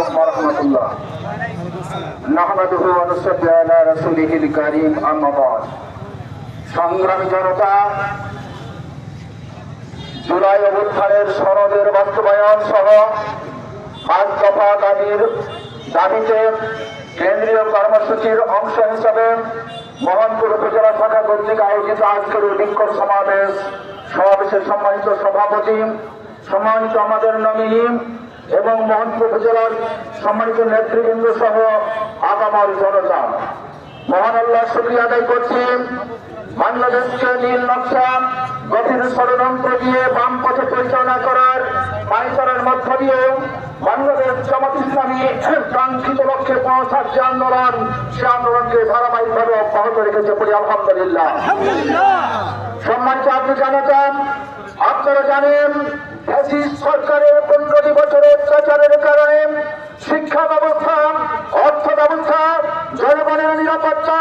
আলাইকুম ওয়া রাহমাতুল্লাহ। নাহমাদুহু ওয়া নুসাল্লি আলা রাসূলিহিল কারীম, আম্মা বা'দ। সংগ্রামী জনতা, জুলাই অভ্যুত্থানের সনদের বাস্তবায়ন সহ 5 দফা দাবিতে কেন্দ্রীয় কর্মসূচির অংশ হিসাবে মোহনপুর উপজেলা শাখা কর্তৃক আয়োজিত আজকের বিক্ষোভ সমাবেশের সম্মানিত সভাপতি, সম্মানিত আমাদের নমিনি এবং মোহনপুর উপজেলার সম্মানিত নেতৃবৃন্দ সহ আপামর জনতা, মহান আল্লাহ শুকরিয়া আদায় করছি। বাংলাদেশকে নীল নকশা গভীর ষড়যন্ত্র দিয়ে বাম পথে পরিচালনা করার পায়চারের মধ্য দিয়ে বাংলাদেশ জামাত ইসলামী কাঙ্ক্ষিত লক্ষ্যে পৌঁছার যে আন্দোলন, সে আন্দোলনকে ধারাবাহিকভাবে অব্যাহত রেখেছে বলি আলহামদুলিল্লাহ। সম্মানিত আপনি জানাতেন, আপনারা জানেন ফ্যাসিস্ট সরকারের 15 বছরের অত্যাচারের কারণে শিক্ষা ব্যবস্থা, অর্থ ব্যবস্থা, জনগণের নিরাপত্তা,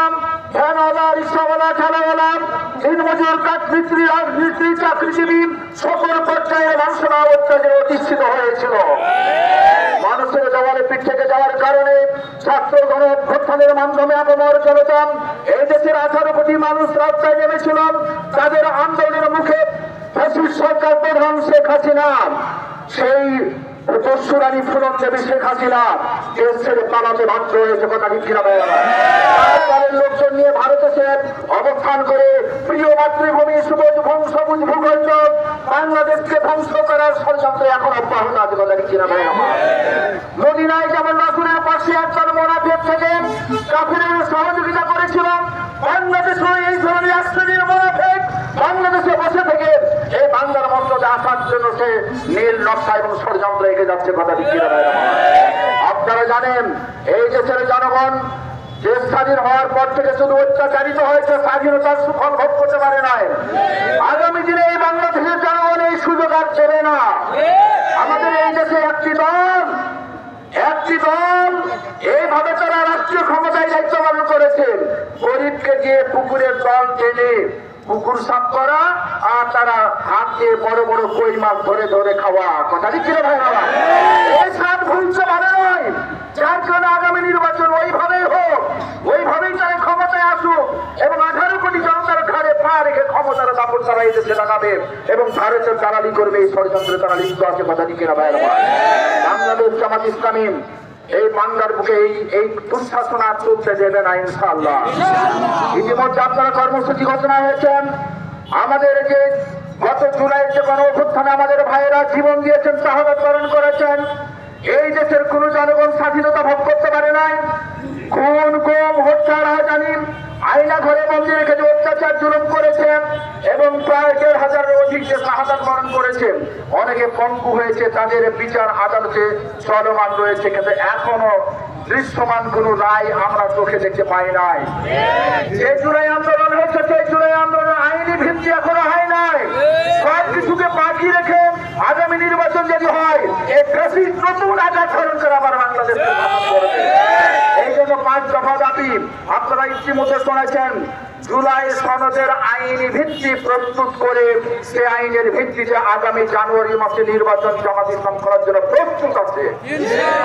ভ্যানওয়ালা, রিক্সাওয়ালা, ঠেলাওয়ালা, দিনমজুর, কাঠমিস্ত্রি, রাজমিস্ত্রি, চাকরিজীবী সকল পর্যায়ের মানুষেরা অত্যাচারে অধিষ্ঠিত হয়েছিল। মানুষের দেওয়ালে পিঠ থেকে যাওয়ার কারণে ছাত্র গণ অভ্যুত্থানের মাধ্যমে আপামর জনতা, এই দেশের 18 কোটি মানুষ রাস্তায় নেমেছিল। তাদের আন্দোলনের মুখে ফ্যাসিস্ট সরকার প্রধান শেখ হাসিনা, সেই পরশুরানী ফুলন দেবী শেখ হাসিনা দেশ ছেড়ে পালাতে বাধ্য হয়েছে। কথা ঠিক কিনা দলের লোকজন নিয়ে ভারতে সে অবস্থান করে প্রিয় মাতৃভূমি সবুজ ভূখণ্ড বাংলাদেশকে ধ্বংস করার ষড়যন্ত্র এখন অব্যাহত আছে। কথা ঠিক কিনা মদিনায় যেমন রাসূলের পাশে একজন মুনাফিক থেকে কাফিরের সহযোগিতা করেছিল, বাংলাদেশে এই ধরনের এক শ্রেণীর মুনাফিক বাংলাদেশে বসে থেকে এই বাংলার মসনদে আসার জন্য সে নীল নকশা এবং ষড়যন্ত্র এগিয়ে যাচ্ছে। কথা ঠিক কিনা আপনারা জানেন, এই দেশের জনগণ দেশ স্বাধীন হওয়ার পর থেকে শুধু অত্যাচারিত হয়েছে, স্বাধীনতার সুফল ভোগ করতে পারে নাই। আগামী দিনে এই বাংলাদেশের জনগণ এই সুযোগ আর দেবে না। আমাদের এই দেশে একটি দল এইভাবে তারা রাষ্ট্রীয় ক্ষমতায় দায়িত্ব পালন করেছেন, গরিবকে দিয়ে পুকুরের জল টেনে পুকুর সাফ করা আর তারা হাত দিয়ে বড় বড় কই মাছ ধরে ধরে খাওয়া। কথা দিচ্ছিল ভাই বাবা, এই সাপ ভুলছে ভালো নয়। যার কারণে আগামী নির্বাচন ওইভাবেই হোক, ওইভাবেই তারা ক্ষমতায় আসুক এবং 18 কোটি জনতার ঘাড়ে পা রেখে ক্ষমতার দাপট তারা এই দেশে লাগাবে এবং ভারতের দালালি করবে। এই ষড়যন্ত্রে তারা লিপ্ত আছে। কথা দিকে না ভাই বাবা, বাংলাদেশ জামাত ইসলামী এই বাংলার বুকে এই দুঃশাসন আর চলতে দেবে না ইনশাআল্লাহ। ইতিমধ্যে আপনারা কর্মসূচি ঘোষণা হয়েছেন। আমাদের যে গত জুলাইয়ের যে গণ অভ্যুত্থানে আমাদের ভাইয়েরা জীবন দিয়েছেন, শাহাদাত বরণ করেছেন, এই দেশের কোন জনগণ স্বাধীনতা ভোগ করতে পারে নাই। খুন, গুম, হত্যা, রাজধানী, আয়না ঘরে বন্দী রেখে যে অত্যাচার জুলুম করেছেন এবং প্রায় 1,500-এর অধিক যে শাহাদাত বরণ করেছেন, অনেকে পঙ্গু হয়েছে, তাদের বিচার আদালতে চলমান রয়েছে, কিন্তু এখনো দৃশ্যমান কোন রায় আমরা চোখে দেখতে পাই নাই। যে জুলাই আন্দোলন হচ্ছে, সেই জুলাই আন্দোলন আইনি ভিত্তি এখনো হয় নাই। সব কিছুকে বাকি রেখে আগামী নির্বাচন যদি হয়, এই ফ্যাসিস্ট নতুন আজাদ ধরন করে আবার বাংলাদেশ এই জন্য 5 দফা দাবি আপনারা ইতিমধ্যে শুনেছেন। জুলাই সনদের আইনি ভিত্তি প্রস্তুত করে সে আইনের ভিত্তিতে আগামী জানুয়ারি মাসে নির্বাচন জামাত ইসলাম করার জন্য প্রস্তুত আছে,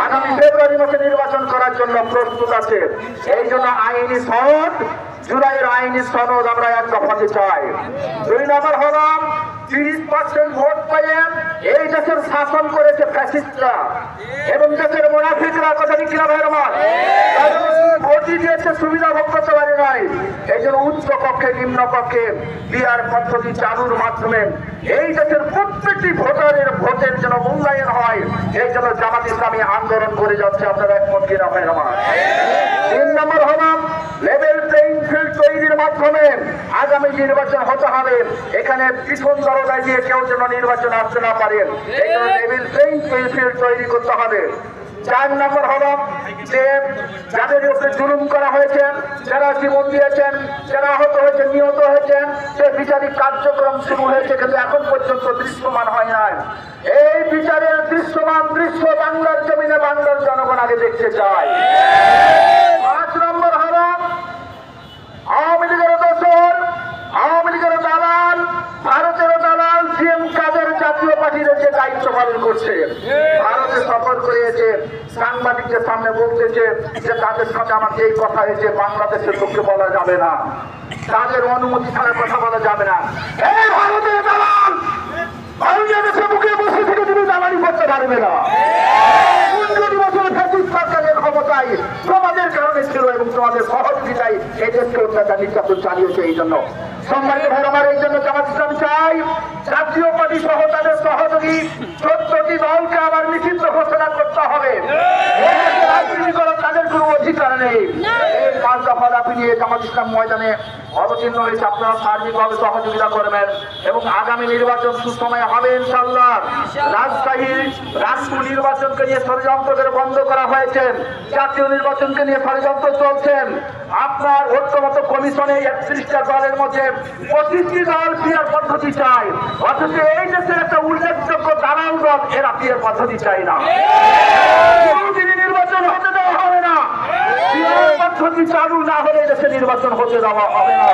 আগামী ফেব্রুয়ারি মাসে নির্বাচন করার জন্য প্রস্তুত আছে। এই জন্য আইনি সনদ, জুলাইয়ের আইনি সনদ আমরা এক দফাতে চাই। 2 নম্বর হল 30% ভোট পেয়ে এই দেশের শাসন করেছে ফ্যাসিস্টরা এবং দেশের মুনাফিকরা। কথা ঠিক কিনা ভাই আমার, ভোটই দিয়েছে, সুবিধা ভোগ করতে পারে নাই। এই জন্য উচ্চ কক্ষে নিম্ন কক্ষে বিআর পদ্ধতি চালুর মাধ্যমে এই দেশের প্রত্যেকটি ভোটারের ভোটের যেন মূল্যায়ন হয়, এই জন্য জামাত ইসলামী আন্দোলন করে যাচ্ছে। আপনারা একমত কিনা ভাই আমার। 3 নম্বর হল লেভেল প্লেইং ফিল্ড তৈরির মাধ্যমে আগামী নির্বাচন হতে হবে। এখানে পিছন দরজায় দিয়ে কেউ যেন নির্বাচন আসতে না পারেন, এই জন্য লেভেল প্লেইং ফিল্ড তৈরি করতে হবে। 4 নম্বর হল যে যাদের উপরে জুলুম করা হয়েছে, যারা জীবন দিয়েছেন, যারা আহত হয়েছেন, নিহত হয়েছেন, সে বিচারিক কার্যক্রম শুরু হয়েছে, কিন্তু এখন পর্যন্ত দৃশ্যমান হয় নাই। এই বিচারের দৃশ্যমান দৃশ্য বাংলার জমিনে বাংলার জনগণ আগে দেখতে চায়। 5 নম্বর হল আওয়ামী লীগের দোসর, আওয়ামী লীগের দালাল, ভারতের দালাল সিএম কাদের জাতীয় পার্টির যে দায়িত্ব পালন করছে, ভারতের সফর করিয়েছে, সাংবাদিকদের সামনে বলতেছে যে তাদের সাথে আমার যেই কথা হয়েছে বাংলাদেশের লোককে বলা যাবে না, তাদের অনুমতি ছাড়া কথা বলা যাবে না। এই ভারতের দালাল বাংলাদেশের বুকে বসে থেকে তুমি দালালি করতে পারবে না। 15 বছর ফ্যাসিস্ট সরকারের ক্ষমতায় তোমাদের কারণে ছিল এবং তোমাদের সহযোগিতায় এই দেশকে অত্যাচার নির্যাতন চালিয়েছে। এই জন্য সম্মানিত ভাই আমার, এই জন্য জামাত ইসলাম চাই জাতীয় পার্টি সহ তাদের সহযোগী 14টি দলকে আবার নিষিদ্ধ ঘোষণা করতে হবে। রাজনীতি করার তাদের কোনো অধিকার নেই। এই 5 দফা দাবি নিয়ে জামাত ইসলাম ময়দানে অবতীর্ণ হয়েছে। আপনারা সার্বিকভাবে সহযোগিতা করবেন এবং আগামী নির্বাচন সুসময়ে হবে ইনশাআল্লাহ। রাষ্ট্র নির্বাচনকে নিয়ে ষড়যন্ত্রকে বন্ধ করা হয়েছে, জাতীয় নির্বাচনকে নিয়ে ষড়যন্ত্র চলছেন। আপনার ঐক্যমত কমিশনে 31টা দলের মধ্যে 25টি দল পিয়ার পদ্ধতি চায়, অথচ এই দেশের একটা উল্লেখযোগ্য দালাল দল এরা পিয়ার পদ্ধতি চায় না। কোনদিনই নির্বাচন হতে দেওয়া হবে না। পিয়ার পদ্ধতি চালু না হলে দেশে নির্বাচন হতে দেওয়া হবে না।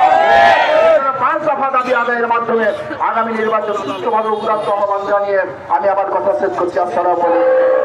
5 দফা দাবি আদায়ের মাধ্যমে আগামী নির্বাচন সুষ্ঠুভাবে উদ্যোগ আহ্বান জানিয়ে আমি আবার কথা শেষ করছি। আসসালামু আলাইকুম।